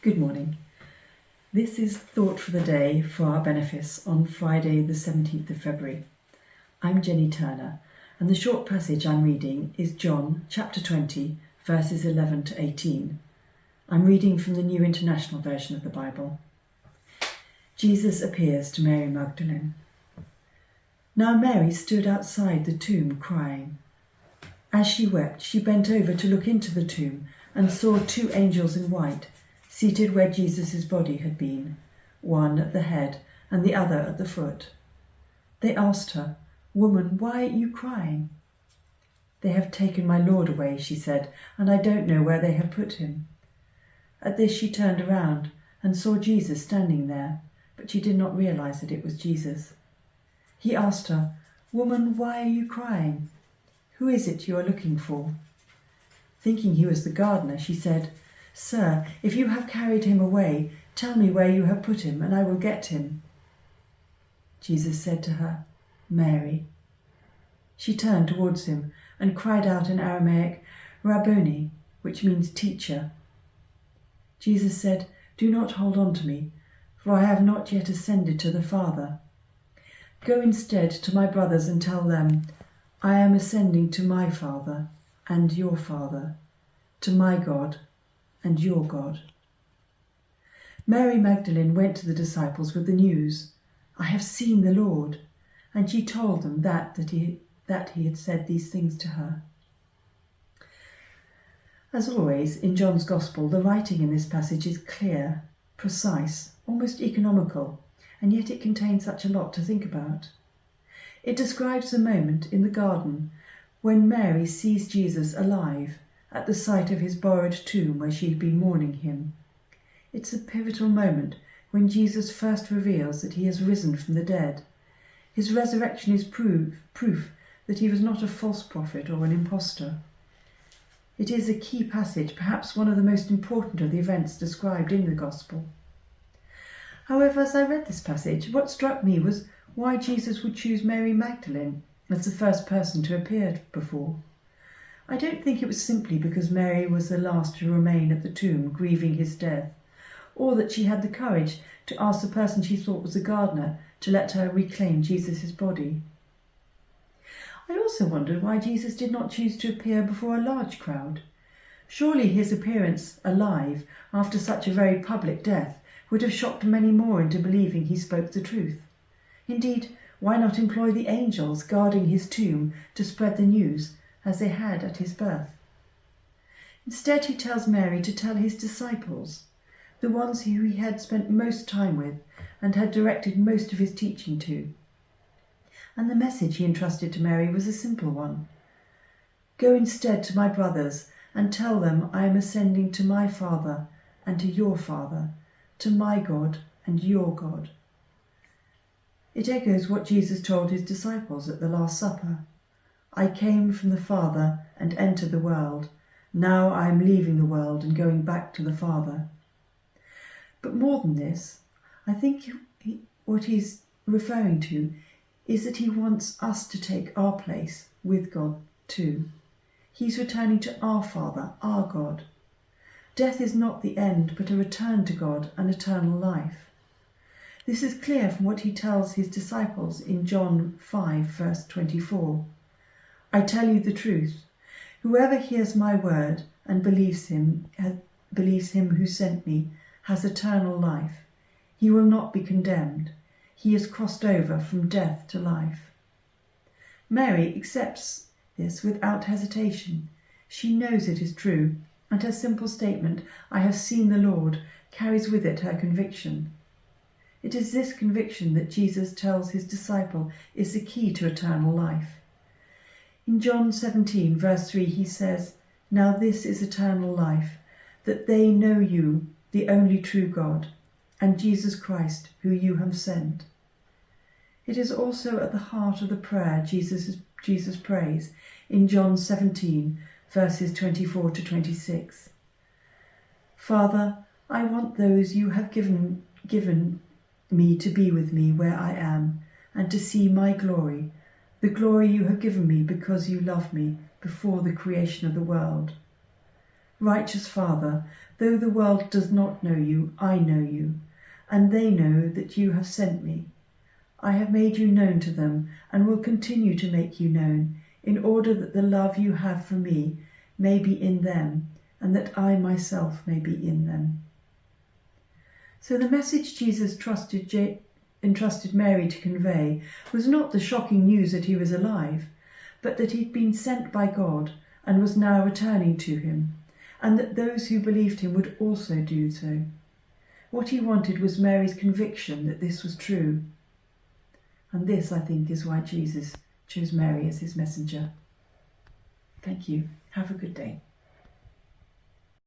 Good morning. This is Thought for the Day for our benefice on Friday the 17th of February. I'm Jenny Turner, and the short passage I'm reading is John chapter 20, verses 11 to 18. I'm reading from the New International Version of the Bible. Jesus appears to Mary Magdalene. Now Mary stood outside the tomb crying. As she wept, she bent over to look into the tomb and saw two angels in white, seated where Jesus' body had been, one at the head and the other at the foot. They asked her, "Woman, why are you crying?" "They have taken my Lord away," she said, "and I don't know where they have put him." At this she turned around and saw Jesus standing there, but she did not realize that it was Jesus. He asked her, "Woman, why are you crying? Who is it you are looking for?" Thinking he was the gardener, she said, "Sir, if you have carried him away, tell me where you have put him, and I will get him." Jesus said to her, "Mary." She turned towards him and cried out in Aramaic, "Rabboni," which means teacher. Jesus said, "Do not hold on to me, for I have not yet ascended to the Father. Go instead to my brothers and tell them, I am ascending to my Father and your Father, to my God and your God." Mary Magdalene went to the disciples with the news, "I have seen the Lord," and she told them that he had said these things to her. As always, in John's Gospel, the writing in this passage is clear, precise, almost economical, and yet it contains such a lot to think about. It describes the moment in the garden when Mary sees Jesus alive at the site of his borrowed tomb where she had been mourning him. It's a pivotal moment when Jesus first reveals that he has risen from the dead. His resurrection is proof that he was not a false prophet or an impostor. It is a key passage, perhaps one of the most important of the events described in the Gospel. However, as I read this passage, what struck me was why Jesus would choose Mary Magdalene as the first person to appear before. I don't think it was simply because Mary was the last to remain at the tomb grieving his death, or that she had the courage to ask the person she thought was the gardener to let her reclaim Jesus' body. I also wondered why Jesus did not choose to appear before a large crowd. Surely his appearance alive after such a very public death would have shocked many more into believing he spoke the truth. Indeed, why not employ the angels guarding his tomb to spread the news as they had at his birth? Instead, he tells Mary to tell his disciples, the ones who he had spent most time with and had directed most of his teaching to. And the message he entrusted to Mary was a simple one. Go instead to my brothers and tell them I am ascending to my Father and to your Father, to my God and your God. It echoes what Jesus told his disciples at the Last Supper. I came from the Father and entered the world. Now I am leaving the world and going back to the Father. But more than this, I think what he's referring to is that he wants us to take our place with God too. He's returning to our Father, our God. Death is not the end, but a return to God and eternal life. This is clear from what he tells his disciples in John 5, verse 24. I tell you the truth. Whoever hears my word and believes him who sent me has eternal life. He will not be condemned. He has crossed over from death to life. Mary accepts this without hesitation. She knows it is true, and her simple statement, I have seen the Lord, carries with it her conviction. It is this conviction that Jesus tells his disciple is the key to eternal life. In John 17, verse 3, he says, Now this is eternal life, that they know you, the only true God, and Jesus Christ, who you have sent. It is also at the heart of the prayer Jesus prays in John 17, verses 24 to 26. Father, I want those you have given me to be with me where I am, and to see my glory, the glory you have given me because you loved me before the creation of the world. Righteous Father, though the world does not know you, I know you, and they know that you have sent me. I have made you known to them and will continue to make you known, in order that the love you have for me may be in them, and that I myself may be in them. So the message Jesus entrusted Mary to convey was not the shocking news that he was alive, but that he'd been sent by God and was now returning to him, and that those who believed him would also do so. What he wanted was Mary's conviction that this was true. And this, I think, is why Jesus chose Mary as his messenger. Thank you. Have a good day.